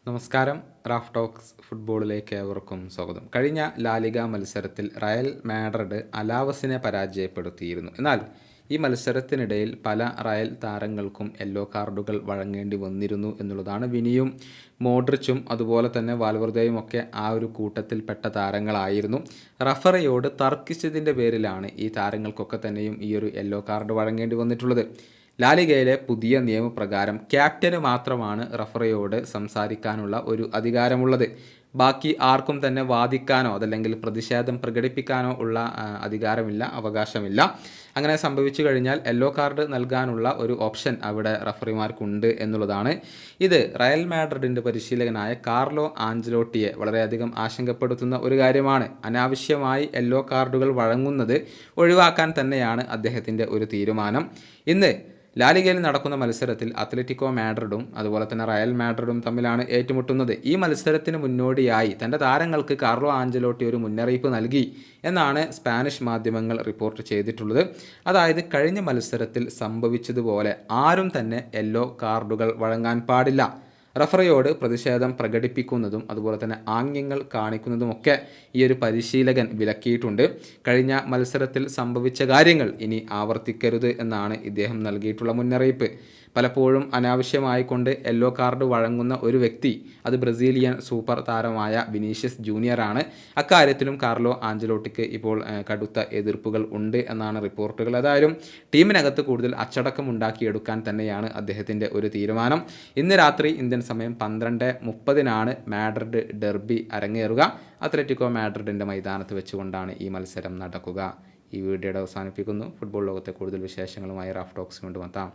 നമസ്കാരം. Raf talks ഫുട്ബോളിലേക്ക് ഏവർക്കും സ്വാഗതം. കഴിഞ്ഞ ലാലിഗ മത്സരത്തിൽ റയൽ മാഡ്രിഡ് അലാവസിനെ പരാജയപ്പെടുത്തിയിരുന്നു. എന്നാൽ ഈ മത്സരത്തിനിടയിൽ പല റയൽ താരങ്ങൾക്കും യെല്ലോ കാർഡുകൾ വഴങ്ങേണ്ടി വന്നിരുന്നു എന്നുള്ളതാണ്. വിനിയും മോഡ്രിച്ചും അതുപോലെ തന്നെ വാൽവർദേയും ഒക്കെ ആ ഒരു കൂട്ടത്തിൽപ്പെട്ട താരങ്ങളായിരുന്നു. റഫറിയോട് തർക്കിച്ചതിൻ്റെ പേരിലാണ് ഈ താരങ്ങൾക്കൊക്കെ തന്നെയും ഈ ഒരു യെല്ലോ കാർഡ് വഴങ്ങേണ്ടി വന്നിട്ടുള്ളത്. ലാലിഗയിലെ പുതിയ നിയമപ്രകാരം ക്യാപ്റ്റന് മാത്രമാണ് റഫറിയോട് സംസാരിക്കാനുള്ള ഒരു അധികാരമുള്ളത്. ബാക്കി ആർക്കും തന്നെ വാദിക്കാനോ അതല്ലെങ്കിൽ പ്രതിഷേധം പ്രകടിപ്പിക്കാനോ ഉള്ള അധികാരമില്ല, അവകാശമില്ല. അങ്ങനെ സംഭവിച്ചു കഴിഞ്ഞാൽ യെല്ലോ കാർഡ് നൽകാനുള്ള ഒരു ഓപ്ഷൻ അവിടെ റഫറിമാർക്കുണ്ട് എന്നുള്ളതാണ്. ഇത് റയൽ മാഡ്രിഡിൻ്റെ പരിശീലകനായ കാർലോ ആഞ്ചലോട്ടിയെ വളരെയധികം ആശങ്കപ്പെടുത്തുന്ന ഒരു കാര്യമാണ്. അനാവശ്യമായി യെല്ലോ കാർഡുകൾ വഴങ്ങുന്നത് ഒഴിവാക്കാൻ തന്നെയാണ് അദ്ദേഹത്തിൻ്റെ ഒരു തീരുമാനം. ഇന്ന് ലാലിഗയിൽ നടക്കുന്ന മത്സരത്തിൽ അത്ലറ്റിക്കോ മാഡ്രിഡും അതുപോലെ തന്നെ റയൽ മാഡ്രിഡും തമ്മിലാണ് ഏറ്റുമുട്ടുന്നത്. ഈ മത്സരത്തിന് മുന്നോടിയായി തൻ്റെ താരങ്ങൾക്ക് കാർലോ ആഞ്ചലോട്ടി ഒരു മുന്നറിയിപ്പ് നൽകി എന്നാണ് സ്പാനിഷ് മാധ്യമങ്ങൾ റിപ്പോർട്ട് ചെയ്തിട്ടുള്ളത്. അതായത് കഴിഞ്ഞ മത്സരത്തിൽ സംഭവിച്ചതുപോലെ ആരും തന്നെ യെല്ലോ കാർഡുകൾ വഴങ്ങാൻ പാടില്ല. റഫറിയോട് പ്രതിഷേധം പ്രകടിപ്പിക്കുന്നതും അതുപോലെ തന്നെ ആംഗ്യങ്ങൾ കാണിക്കുന്നതുമൊക്കെ ഈ ഒരു പരിശീലകൻ വിലക്കിയിട്ടുണ്ട്. കഴിഞ്ഞ മത്സരത്തിൽ സംഭവിച്ച കാര്യങ്ങൾ ഇനി ആവർത്തിക്കരുത് എന്നാണ് ഇദ്ദേഹം നൽകിയിട്ടുള്ള മുന്നറിയിപ്പ്. പലപ്പോഴും അനാവശ്യമായിക്കൊണ്ട് യെല്ലോ കാർഡ് വഴങ്ങുന്ന ഒരു വ്യക്തി അത് ബ്രസീലിയൻ സൂപ്പർ താരമായ വിനീഷ്യസ് ജൂനിയറാണ്. അക്കാര്യത്തിലും കാർലോ ആഞ്ചലോട്ടിക്ക് ഇപ്പോൾ കടുത്ത എതിർപ്പുകൾ ഉണ്ട് എന്നാണ് റിപ്പോർട്ടുകൾ. ഏതായാലും ടീമിനകത്ത് കൂടുതൽ അച്ചടക്കം ഉണ്ടാക്കിയെടുക്കാൻ തന്നെയാണ് അദ്ദേഹത്തിൻ്റെ ഒരു തീരുമാനം. ഇന്ന് രാത്രി ഇന്ത്യൻ സമയം 12:30 മാഡ്രിഡ് ഡെർബി അരങ്ങേറുക. അത്ലറ്റിക്കോ മാഡ്രിഡിൻ്റെ മൈതാനത്ത് വെച്ചുകൊണ്ടാണ് ഈ മത്സരം നടക്കുക. ഈ വീഡിയോയുടെ അവസാനിപ്പിക്കുന്നു. ഫുട്ബോൾ ലോകത്തെ കൂടുതൽ വിശേഷങ്ങളുമായി റാഫ് ടോക്സ് കൊണ്ടുവെത്താം.